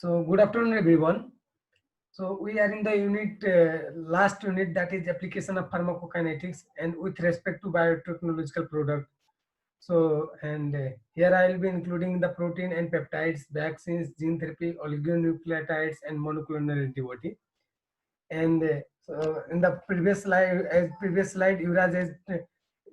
So good afternoon, everyone. So we are in the last unit, that is application of pharmacokinetics and with respect to biotechnological product. So here I will be including the protein and peptides, vaccines, gene therapy, oligonucleotides, and monoclonal antibody. And so in the previous slide, Yuvraj has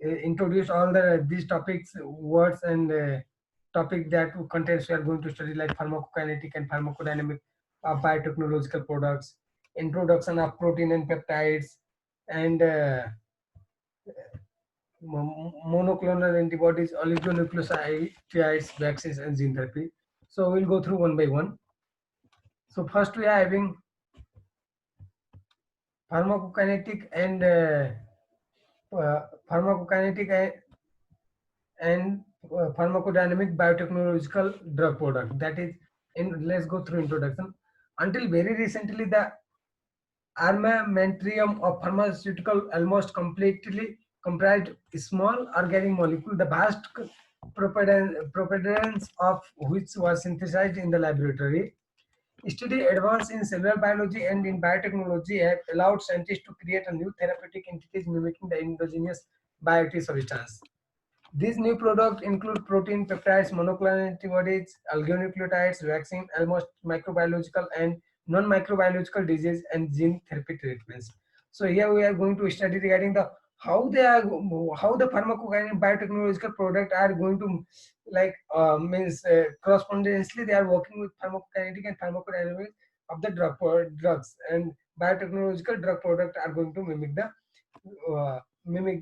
introduced all these topics, words, and topic that contains we are going to study, like pharmacokinetic and pharmacodynamic of biotechnological products, introduction of protein and peptides, and monoclonal antibodies, oligonucleotides, vaccines, and gene therapy. So we'll go through one by one. So first we are having pharmacokinetic and pharmacokinetic and pharmacodynamic biotechnological drug product. That is, let's go through introduction. Until very recently, the armamentarium of pharmaceutical almost completely comprised small organic molecule, the vast preponderance of which was synthesized in the laboratory. Study advance in cellular biology and in biotechnology have allowed scientists to create a new therapeutic entities mimicking the endogenous bioactive substance. These new products include protein, peptides, monoclonal antibodies, oligonucleotides, vaccine, almost microbiological and non-microbiological disease, and gene therapy treatments. So here we are going to study regarding the how the pharmacokinetic biotechnological product are going to means correspondingly they are working with pharmacokinetic and pharmacodynamics of the drugs, and biotechnological drug product are going to mimic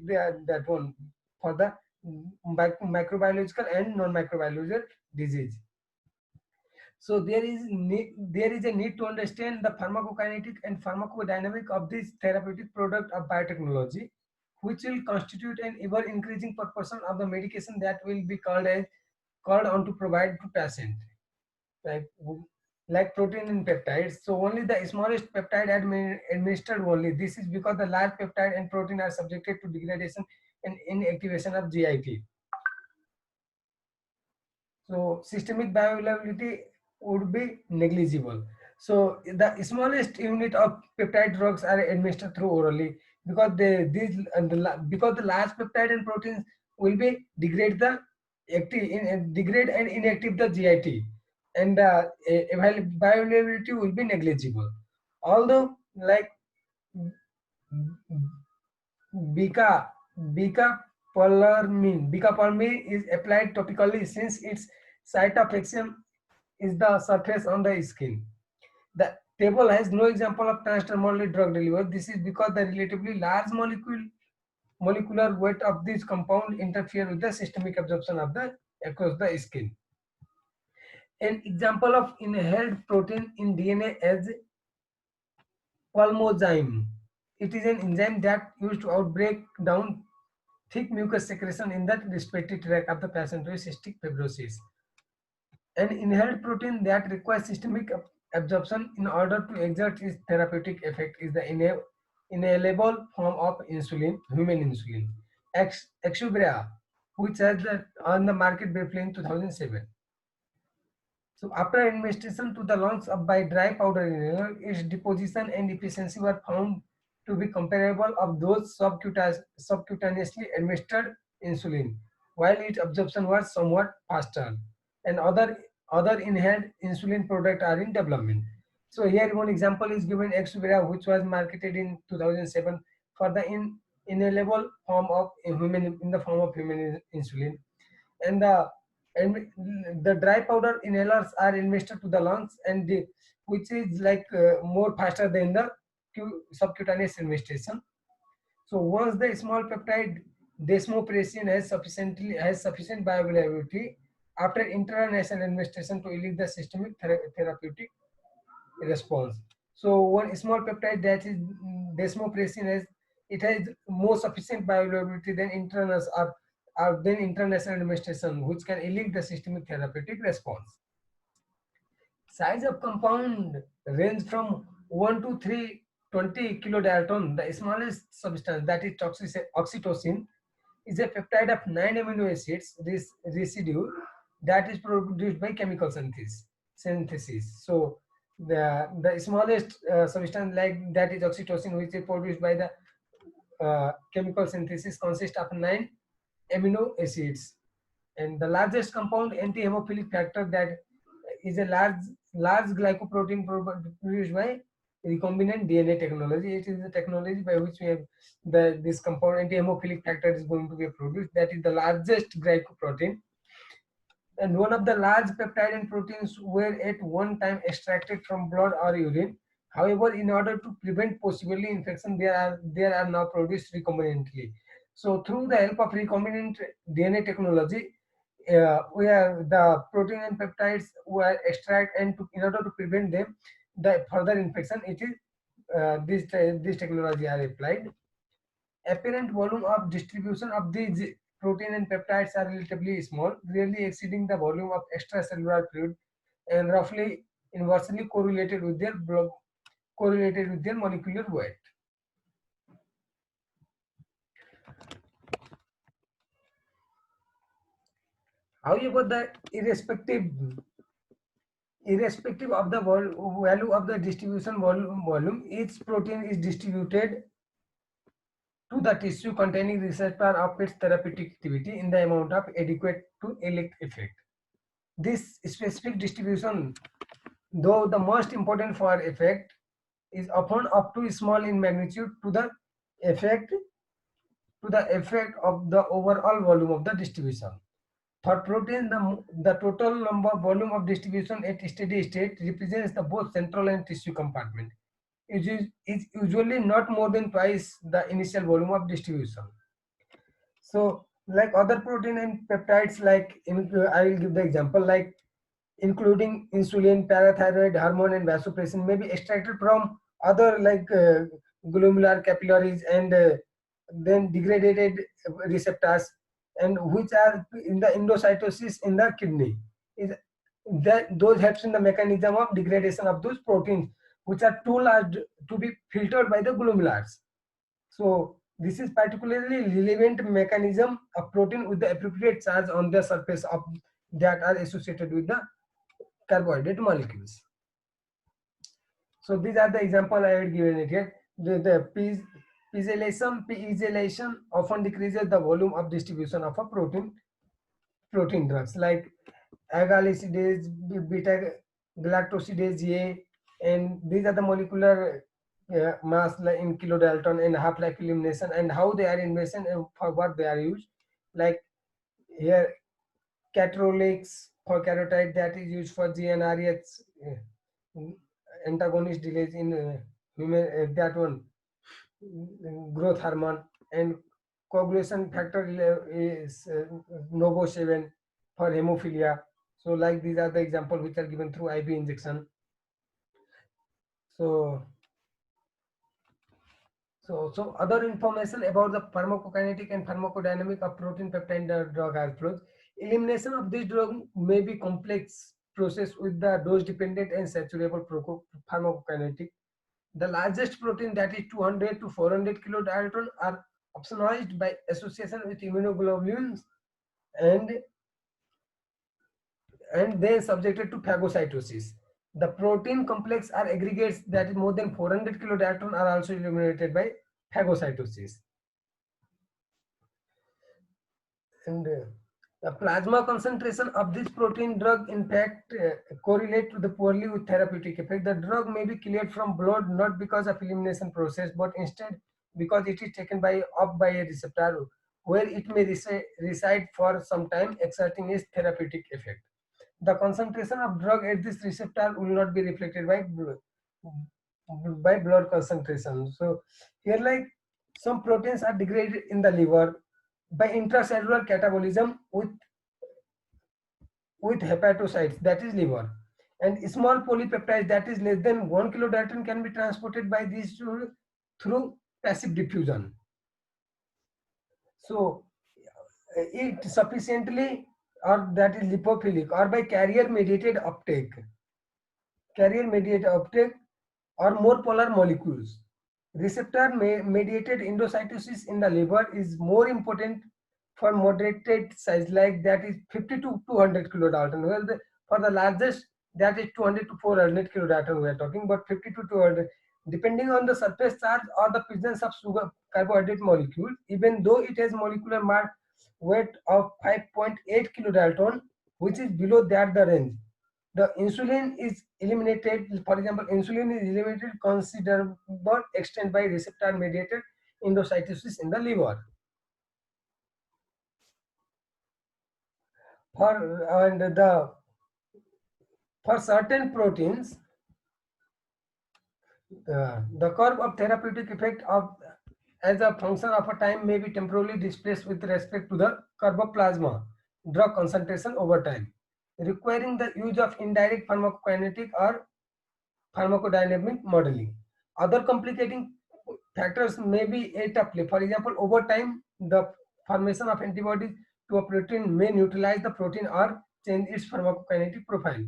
that one for the microbiological and non-microbiological disease. So there is a need to understand the pharmacokinetic and pharmacodynamic of this therapeutic product of biotechnology, which will constitute an ever increasing proportion of the medication that will be called on to provide to patient, like like protein and peptides. So only the smallest peptide administered only. This is because the large peptide and protein are subjected to degradation and inactivation of GIT. So systemic bioavailability would be negligible. So the smallest unit of peptide drugs are administered through orally, because because the large peptide and proteins will be degrade and inactive the GIT, and the bioavailability will be negligible. Although like Bica, Bicapolamine is applied topically since its site of action is the surface on the skin. The table has no example of transdermally drug delivery. This is because the relatively large molecular weight of this compound interfere with the systemic absorption of the across the skin. An example of inhaled protein in DNA is pulmozyme. It is an enzyme that used to break down thick mucus secretion in the respiratory tract of the patient with cystic fibrosis. An inhaled protein that requires systemic absorption in order to exert its therapeutic effect is the inhalable form of insulin, human insulin, Exubera, which has on the market briefly in 2007. So after administration to the lungs by dry powder inhaler, its deposition and efficiency were found to be comparable of those subcutaneously administered insulin, while its absorption was somewhat faster. And other inhaled insulin products are in development. So here one example is given, Exubera, which was marketed in 2007 for the inhalable form of human insulin, and the dry powder inhalers are administered to the lungs, and which is more faster than the subcutaneous administration. So once the small peptide desmopressin has sufficient bioavailability after intranasal administration to elicit the systemic therapeutic response. So one small peptide, that is desmopressin, has more sufficient bioavailability than international administration, which can elicit the systemic therapeutic response. Size of compound range from 1 to 320 kilodalton. The smallest substance, that is oxytocin, is a peptide of 9 amino acids. This residue that is produced by chemical synthesis. synthesis. So the smallest substance like that is oxytocin, which is produced by the chemical synthesis, consists of 9 amino acids. And the largest compound anti-hemophilic factor that is a large glycoprotein produced by recombinant DNA technology. It is the technology by which we have this compound anti-hemophilic factor is going to be produced. That is the largest glycoprotein, and one of the large peptide and proteins were at one time extracted from blood or urine. However, in order to prevent possibly infection, they are now produced recombinantly. So through the help of recombinant DNA technology, where the protein and peptides were extracted, and in order to prevent them the further infection, it is this technology are applied. Apparent volume of distribution of these protein and peptides are relatively small, rarely exceeding the volume of extracellular fluid, and roughly inversely correlated with their molecular weight. However, the irrespective of the value of the distribution volume, each protein is distributed to the tissue containing receptor of its therapeutic activity in the amount of adequate to elect effect. This specific distribution, though the most important for effect, is often up to small in magnitude effect to the effect of the overall volume of the distribution. For protein, the total number volume of distribution at steady state represents the both central and tissue compartment. It is usually not more than twice the initial volume of distribution. So, like other protein and peptides, I will give the example, like including insulin, parathyroid hormone, and vasopressin, may be extracted from other glomerular capillaries, and then degraded receptors, and which are in the endocytosis in the kidney. Is that those helps in the mechanism of degradation of those proteins, which are too large to be filtered by the glomerulars. So this is particularly relevant mechanism of protein with the appropriate charge on the surface of that are associated with the carbohydrate molecules. So these are the example I had given it here. The pegylation often decreases the volume of distribution of a protein drugs like agalicidase, beta galactosidase A, and these are the molecular mass in kilodalton and half-life elimination, and how they are invented and for what they are used. Like here, catrolix for carotid, that is used for GnRH antagonist delays in human, that one growth hormone, and coagulation factor is novo 7 for hemophilia. So like these are the example which are given through IV injection. So other information about the pharmacokinetic and pharmacodynamic of protein peptide drug as follows. Elimination of this drug may be complex process with the dose dependent and saturable pharmacokinetic. The largest protein, that is 200 to 400 kilodalton, are opsonized by association with immunoglobulins and then subjected to phagocytosis. The protein complex are aggregates that is more than 400 kilodalton are also eliminated by phagocytosis. And the plasma concentration of this protein drug in fact correlate to the poorly with therapeutic effect. The drug may be cleared from blood not because of elimination process, but instead because it is taken up by a receptor where it may reside for some time, exerting its therapeutic effect. The concentration of drug at this receptor will not be reflected by blood concentration. So here, like, some proteins are degraded in the liver by intracellular catabolism with hepatocytes, that is liver, and small polypeptides that is less than 1 kilodalton can be transported by these through passive diffusion. So it sufficiently, or that is lipophilic, or by carrier mediated uptake or more polar molecules. Receptor mediated endocytosis in the liver is more important for moderated size, like that is 50 to 200 kilodalton. Well, for the largest, that is 200 to 400 kilodalton we are talking, but 50 to 200, depending on the surface charge or the presence of sugar carbohydrate molecule, even though it has molecular mass weight of 5.8 kilodalton, which is below that the range. The insulin is eliminated, for example, insulin is eliminated considerable extent by receptor mediated endocytosis in the liver. For certain proteins, the curve of therapeutic effect of as a function of a time may be temporarily displaced with respect to the curve of plasma drug concentration over time, requiring the use of indirect pharmacokinetic or pharmacodynamic modeling. Other complicating factors may be at play. For example, over time, the formation of antibodies to a protein may neutralize the protein or change its pharmacokinetic profile.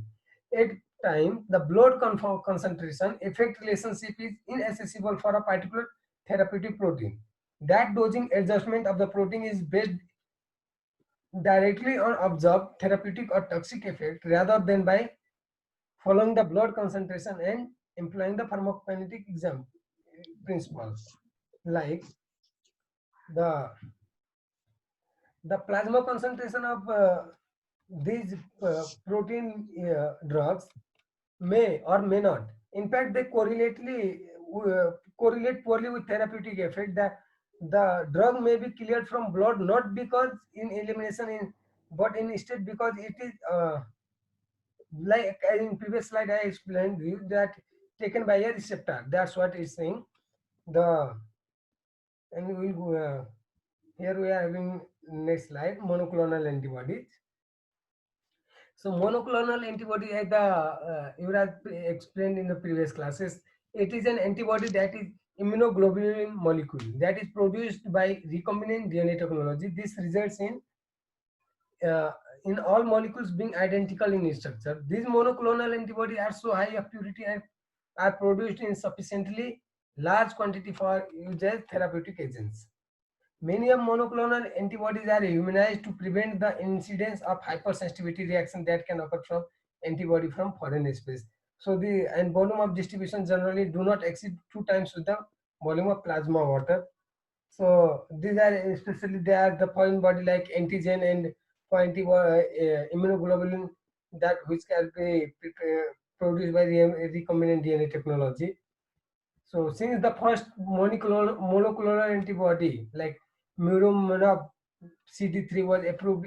At time, the blood concentration effect relationship is inaccessible for a particular therapeutic protein. That dosing adjustment of the protein is based directly on observed therapeutic or toxic effect rather than by following the blood concentration and employing the pharmacokinetic exam principles. Like the the plasma concentration of these protein drugs may or may not. In fact, they correlate poorly with therapeutic effect. That the drug may be cleared from blood not because in elimination in, but instead because it is like in previous slide I explained you that taken by a receptor. That's what it's saying. The and we will go, here we are having next slide, monoclonal antibodies. So monoclonal antibody, as the Yuvraj explained in the previous classes, it is an antibody that is immunoglobulin molecule that is produced by recombinant DNA technology. This results uh, in all molecules being identical in structure. These monoclonal antibodies are so high of purity and are produced in sufficiently large quantity for use as therapeutic agents. Many of monoclonal antibodies are humanized to prevent the incidence of hypersensitivity reaction that can occur from antibody from foreign species. So the and volume of distribution generally do not exceed 2 times with the volume of plasma water. So these are especially they are the foreign body like antigen and for immunoglobulin that which can be produced by the recombinant DNA technology. So since the first molecular antibody like Murumonab CD3 was approved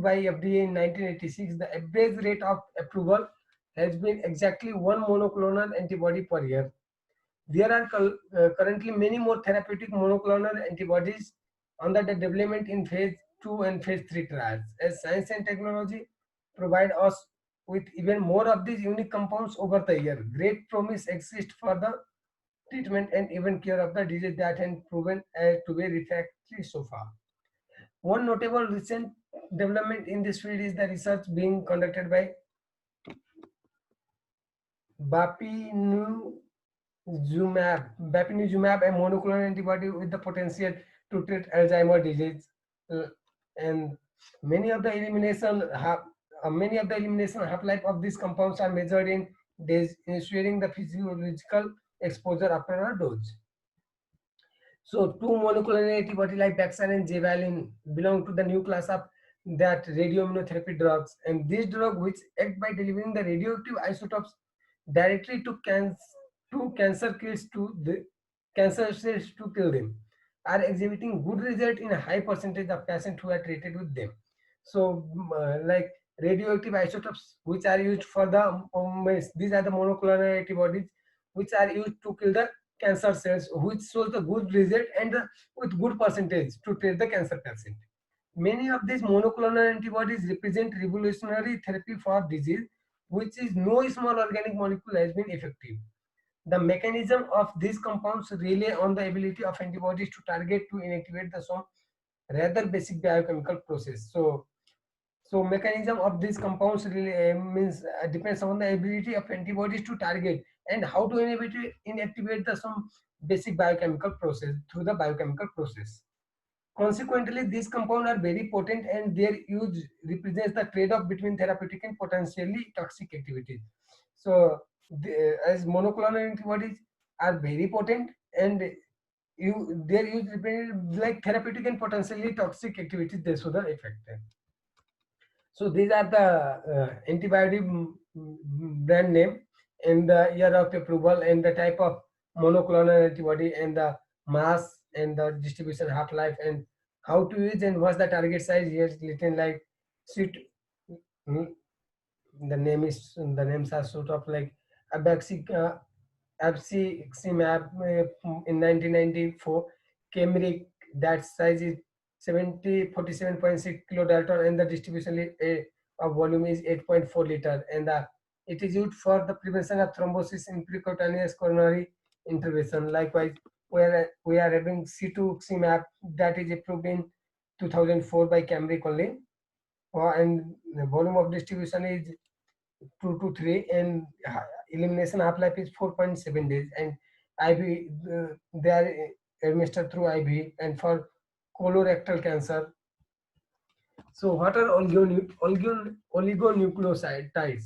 by FDA in 1986, the average rate of approval has been exactly one monoclonal antibody per year. There are currently many more therapeutic monoclonal antibodies under the development in phase 2 and phase 3 trials. As science and technology provide us with even more of these unique compounds over the year, great promise exists for the treatment and even cure of the disease that has proven to be refractory so far. One notable recent development in this field is the research being conducted by Bapinuzumab, a monoclonal antibody with the potential to treat Alzheimer's disease, uh, and many of the elimination half-life of these compounds are measured in days, ensuring the physiological exposure after a dose. So two monoclonal antibody like Bexan and Jevalin belong to the new class of that radioimmunotherapy drugs, and these drugs which act by delivering the radioactive isotopes directly to cancer kills to the cancer cells to kill them are exhibiting good result in a high percentage of patients who are treated with them. So like radioactive isotopes which are used for the these are the monoclonal antibodies which are used to kill the cancer cells, which shows the good result and with good percentage to treat the cancer patient. Many of these monoclonal antibodies represent revolutionary therapy for disease, which is no small organic molecule has been effective. The mechanism of these compounds rely on the ability of antibodies to target to inactivate the some rather basic biochemical process. So mechanism of these compounds really means depends on the ability of antibodies to target and how to inactivate the some basic biochemical process through the biochemical process. Consequently, these compounds are very potent and their use represents the trade-off between therapeutic and potentially toxic activities. So, as monoclonal antibodies are very potent and their use represents like therapeutic and potentially toxic activities they show the effect. So these are the antibiotic brand name and the year of approval and the type of monoclonal antibody and the mass and the distribution half-life and how to use and what's the target size. Here it's written like suit. mm, the names are sort of like Abaxi, Abciximab in 1994, Kemric, that size is 47.6 kilodalton and the distribution of volume is 8.4 liter and it is used for the prevention of thrombosis in percutaneous coronary intervention. Likewise, we are having C2Ximab that is approved in 2004 by Kemric only, and the volume of distribution is 2 to 3 and elimination half life is 4.7 days and IV they are administered through IV and for colorectal cancer. So what are oligonucleotides?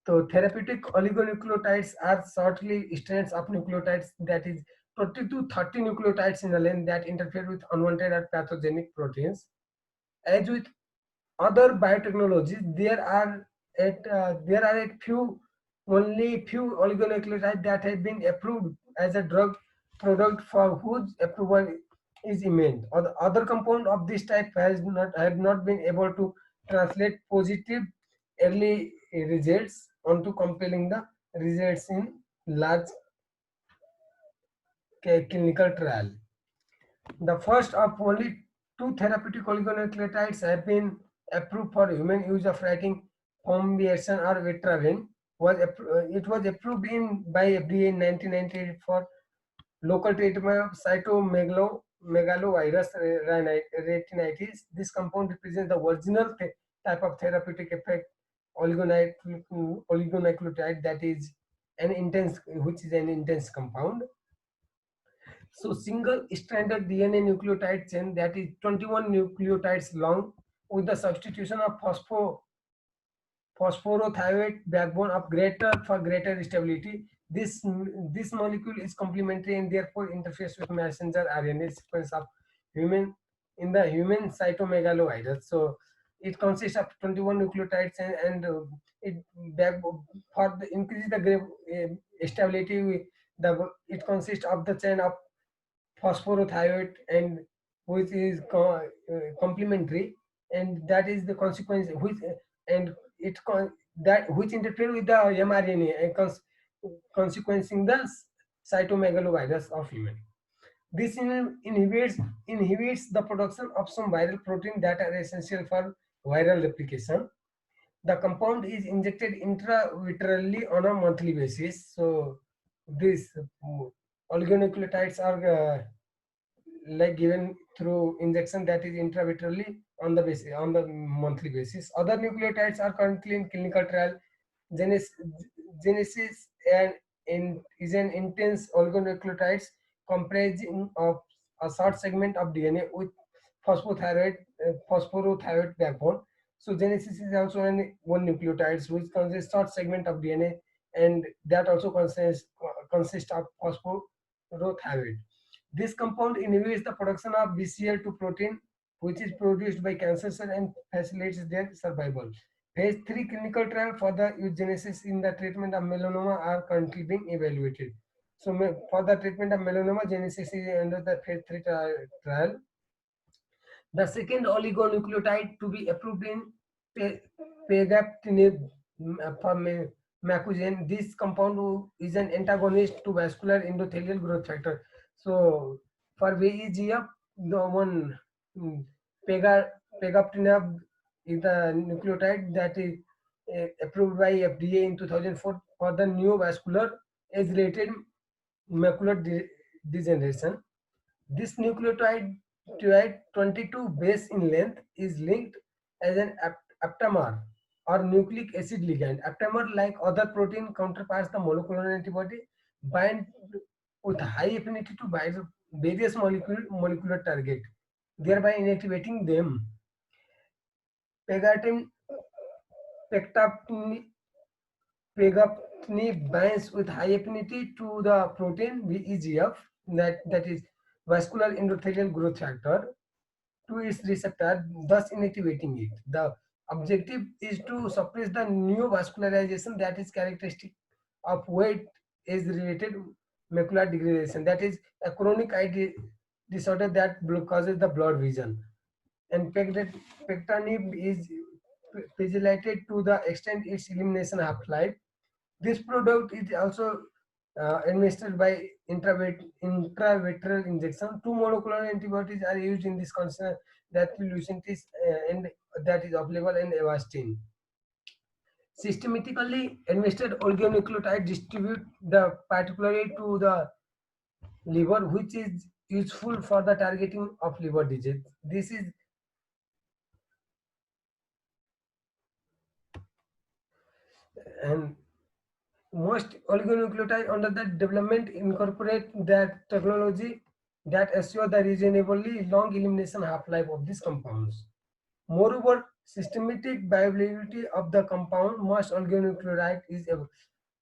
So therapeutic oligonucleotides are shortly strands of nucleotides that is 20 to 30 nucleotides in a length that interfere with unwanted or pathogenic proteins. As with other biotechnologies, there are a few only few oligonucleotides that have been approved as a drug product for whose approval is imminent. Or the other compound of this type have not been able to translate positive early results onto compelling the results in large clinical trial. The first of only two therapeutic oligonucleotides have been approved for human use of writing foundation or Vitravin. It was approved by FDA in 1998 for local treatment of cytomegalovirus retinitis. This compound represents the original type of therapeutic effect oligonucleotide that is which is an intense compound. So single stranded DNA nucleotide chain that is 21 nucleotides long with the substitution of phosphorothioate backbone of greater stability. This molecule is complementary and therefore interfaces with messenger RNA sequence of human in the human cytomegalovirus. So it consists of 21 nucleotides and it back for the increase the stability. It consists of the chain of phosphorothioate and which is complementary and that is the consequence which and that which interfere with the mRNA and consequencing the cytomegalovirus of human. This inhibits the production of some viral protein that are essential for viral replication. The compound is injected intravitreally on a monthly basis. So these oligonucleotides are like given through injection that is intravitreally on the monthly basis. Other nucleotides are currently in clinical trial. Genesis is an intense oligonucleotides comprising of a short segment of DNA with phosphorothioate backbone. So Genesis is also one nucleotides which consists short segment of DNA and that also consists of phosphorothioate. This compound inhibits the production of BCL2 protein, which is produced by cancer cells and facilitates their survival. Phase 3 clinical trial for the eugenesis in the treatment of melanoma are currently being evaluated. So for the treatment of melanoma, Genesis is under the phase 3 trial. The second oligonucleotide to be approved in pegaptinib for Macugen. This compound is an antagonist to vascular endothelial growth factor. So for VEGF, the one pegaptinib is the nucleotide that is approved by FDA in 2004 for the neovascular age-related macular degeneration. This nucleotide 22 base in length is linked as an aptamer or nucleic acid ligand. Aptamer, like other protein counterparts, the monoclonal antibody bind with high affinity to various molecular target. thereby inactivating them. Pegatin, pectapni, pegapni binds with high affinity to the protein VEGF, that is vascular endothelial growth factor, to its receptor, thus inactivating it. The objective is to suppress the neovascularization that is characteristic of weight age-related macular degeneration. That is a chronic eye disorder that causes the blurred vision. And pectinib is pegylated to the extent its elimination half-life. This product is also administered by intravitreal injection. Two monoclonal antibodies are used in this condition, that Lucentis and that is available in Avastin. Systematically administered oligonucleotide distribute the particularly to the liver, which is useful for the targeting of liver disease. This is and most oligonucleotide under the development incorporate that technology that assure the reasonably long elimination half-life of these compounds. Moreover, systematic bioavailability of the compound most oligonucleotide is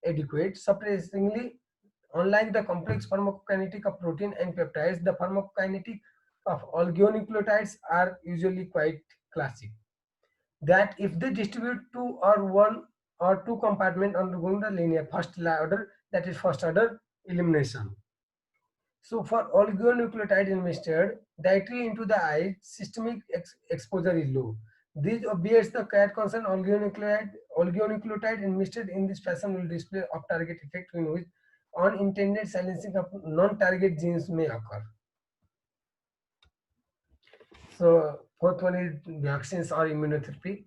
adequate. Surprisingly, unlike the complex pharmacokinetic of protein and peptides, the pharmacokinetic of oligonucleotides are usually quite classic. That if they distribute to or one or two compartment undergoing the linear first order, that is first order elimination. So for oligonucleotide administered directly into the eye, systemic exposure is low. This obviates the cat concern oligonucleotide administered in this fashion will display off-target effect in which unintended silencing of non-target genes may occur. So fourth one is vaccines or immunotherapy.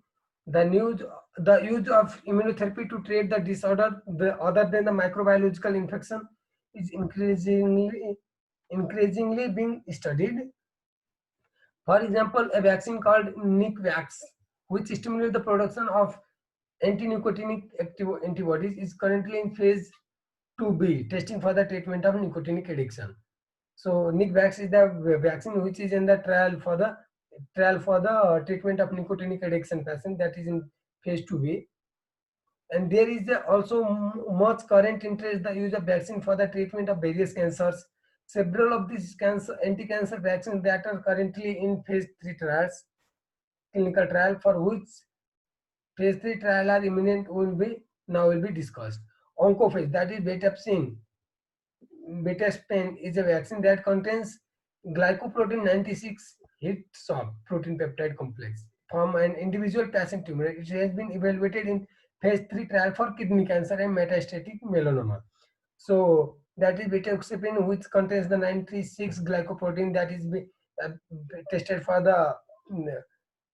The use of immunotherapy to treat the disorder other than the microbiological infection is increasingly being studied. For example, a vaccine called Nicvax, which stimulates the production of anti-nicotinic antibodies, is currently in phase 2B, testing for the treatment of nicotinic addiction. So Nicvax is the vaccine which is in the trial for the treatment of nicotinic addiction patient, that is in phase 2B. And there is also much current interest the use of vaccine for the treatment of various cancers. Several of these anti-cancer vaccines that are currently in phase 3 trials, clinical trial, for which phase 3 trial are imminent will be discussed. Oncophage, that is Betapspen is a vaccine that contains glycoprotein 96 heat soft protein peptide complex from an individual patient tumor. It has been evaluated in phase 3 trial for kidney cancer and metastatic melanoma. So that is Betapspen, which contains the 96 glycoprotein that is uh, tested for the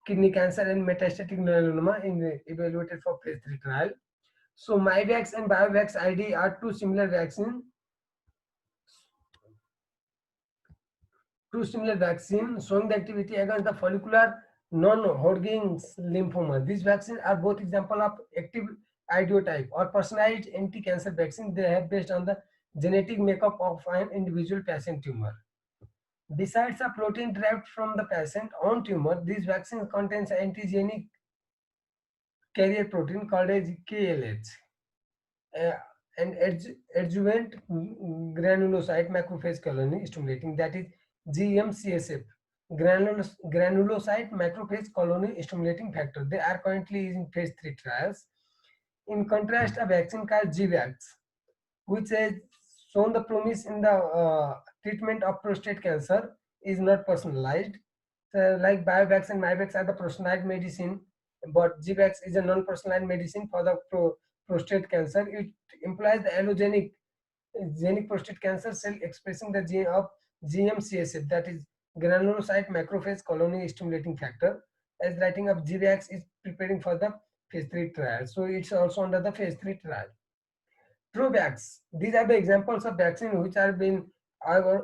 kidney cancer and metastatic melanoma in evaluated for phase 3 trial. So Myvax and Biovax ID are two similar vaccines showing the activity against the follicular non-Hodgkin's lymphoma. These vaccines are both example of active idiotype or personalized anti-cancer vaccine. They have based on the genetic makeup of an individual patient tumor. Besides a protein derived from the patient own tumor, these vaccines contains antigenic carrier protein called as KLH. Uh, and adjuvant granulocyte macrophage colony stimulating, that is GMCSF, granulocyte macrophage colony stimulating factor. They are currently in phase 3 trials. In contrast, a vaccine called GVAX, which has shown the promise in the treatment of prostate cancer, is not personalized. So, like Biovax and Myvax are the personalized medicine, but GVAX is a non-personalized medicine for the prostate cancer. It implies the allogenic prostate cancer cell expressing the gene of GMCSF, that is granulocyte macrophage colony stimulating factor, as writing of GVAX is preparing for the phase 3 trial. So it's also under the phase 3 trial. Trovax. These are the examples of vaccine which are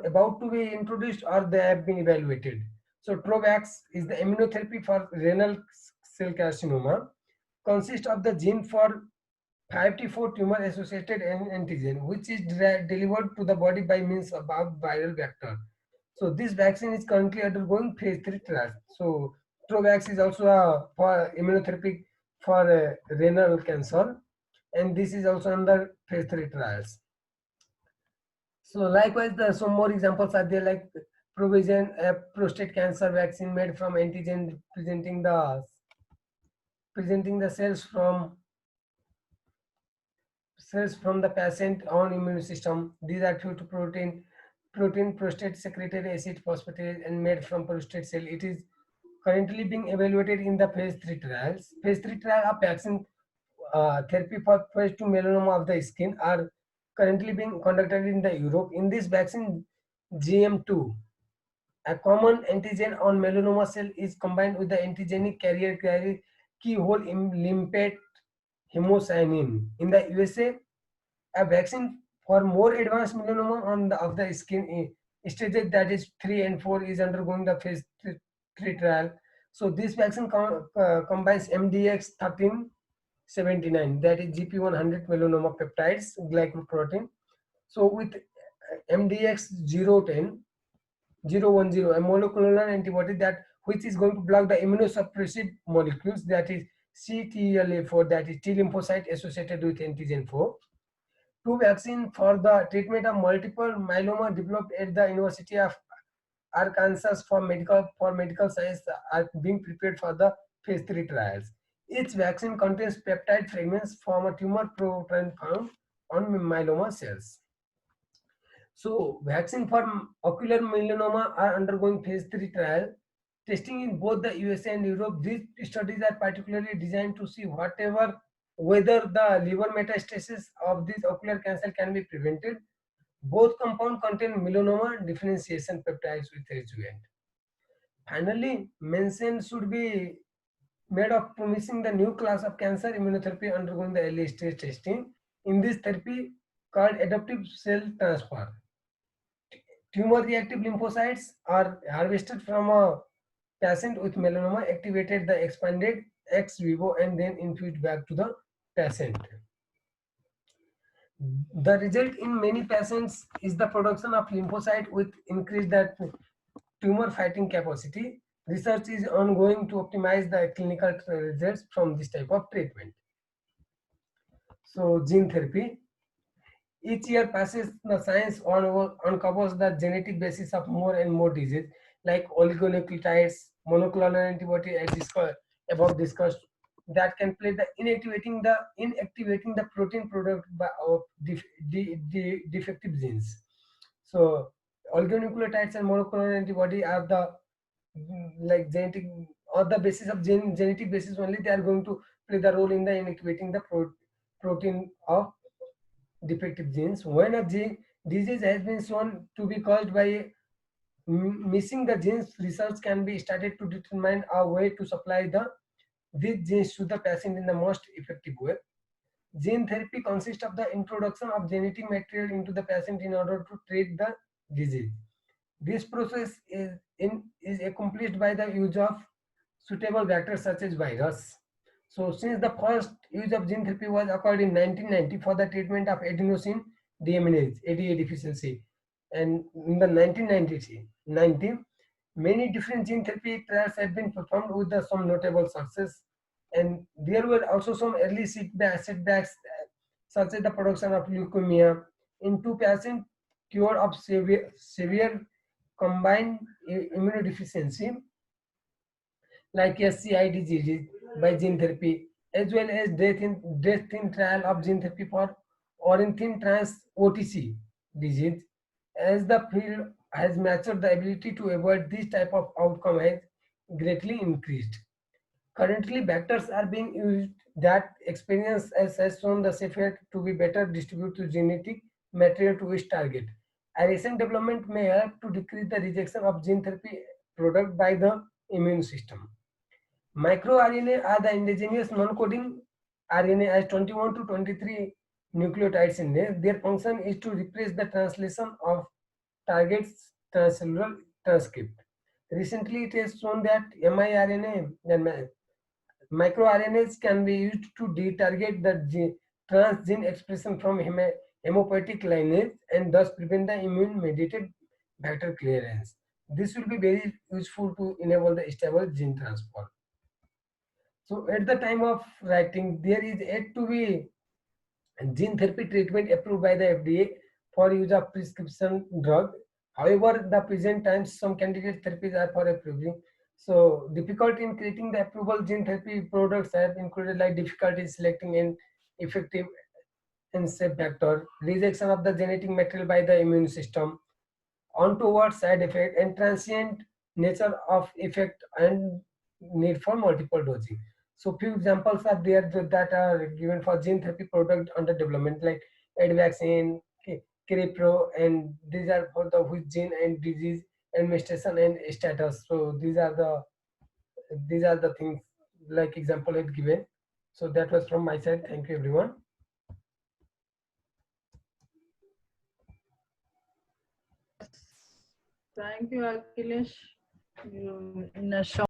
about to be introduced or they have been evaluated. So Trovax is the immunotherapy for renal cell carcinoma, consists of the gene for 5T4 tumor associated antigen, which is delivered to the body by means of viral vector. So this vaccine is currently undergoing phase 3 trials. So Trovax is also for immunotherapy for renal cancer, and this is also under phase 3 trials. So likewise, some more examples are there, like Provision, a prostate cancer vaccine made from antigen presenting the cells from the patient own immune system. These are due to protein prostate secretory acid phosphatase and made from prostate cell. It is currently being evaluated in the phase 3 trials. Phase 3 trial of vaccine therapy for phase 2 melanoma of the skin are currently being conducted in the Europe. In this vaccine, GM2, a common antigen on melanoma cell, is combined with the antigenic carrier keyhole lymphatic hemocyanin. In the USA, a vaccine for more advanced melanoma of the skin stages, that is 3 and 4, is undergoing the phase 3 trial. So this vaccine combines MDX 1379, that is GP100 melanoma peptides glycoprotein. So with MDX 010, a molecular antibody that which is going to block the immunosuppressive molecules, that is CTLA4, that is T lymphocyte associated with antigen 4. Two vaccines for the treatment of multiple myeloma developed at the University of Arkansas for medical science are being prepared for the phase 3 trials. Each vaccine contains peptide fragments from a tumor protein found on myeloma cells. So, vaccine for ocular melanoma are undergoing phase 3 trial. Testing in both the USA and Europe. These studies are particularly designed to see whether the liver metastasis of this ocular cancer can be prevented. Both compounds contain melanoma differentiation peptides with adjuvant. Finally, mention should be made of promising the new class of cancer immunotherapy undergoing the early stage testing. In this therapy called adaptive cell transfer, tumor reactive lymphocytes are harvested from a patient with melanoma, activated the expanded ex vivo, and then infused back to the patient. The result in many patients is the production of lymphocyte with increased that tumor fighting capacity. Research is ongoing to optimize the clinical results from this type of treatment. So, gene therapy. Each year passes, the science uncovers the genetic basis of more and more disease, like oligonucleotides, monoclonal antibody, as above discussed, that can play the inactivating the protein product of defective genes. So, oligonucleotides and monoclonal antibody are the like genetic or the basis of genetic basis only. They are going to play the role in the inactivating the protein of defective genes. When a disease has been shown to be caused by missing the genes, research can be started to determine a way to supply these genes to the patient in the most effective way. Gene therapy consists of the introduction of genetic material into the patient in order to treat the disease. This process is accomplished by the use of suitable vectors such as virus. So, since the first use of gene therapy was occurred in 1990 for the treatment of adenosine deaminase (ADA) deficiency, and in the 1990, many different gene therapy trials have been performed with some notable success, and there were also some early setbacks, such as the production of leukemia in two patients cured of severe combined immunodeficiency like SCID disease by gene therapy, as well as death in trial of gene therapy for ornithine trans OTC disease. As the field has matured, the ability to avoid this type of outcome has greatly increased. Currently, vectors are being used that experience has shown the safer to be better distribute to genetic material to its target. A recent development may help to decrease the rejection of gene therapy product by the immune system. MicroRNA are the indigenous non-coding RNA as 21 to 23 nucleotides in there. Their function is to replace the translation of target's transcellular transcript. Recently, it has shown that microRNAs can be used to detarget the transgene expression from hemopoietic lineage and thus prevent the immune-mediated vector clearance. this will be very useful to enable the stable gene transfer. So at the time of writing, there is yet to be gene therapy treatment approved by the FDA for use of prescription drug. However, the present times some candidate therapies are for approving. So difficulty in creating the approval gene therapy products have included like difficulty selecting an effective and safe vector, rejection of the genetic material by the immune system, untoward side effect, and transient nature of effect and need for multiple dosing. So few examples are there that are given for gene therapy product under development like Advaccine, Crepro, and these are for the which gene and disease administration and status. So these are the things like example it given. So that was from my side. Thank you everyone. Yes. Thank you, Akhilesh. You in a short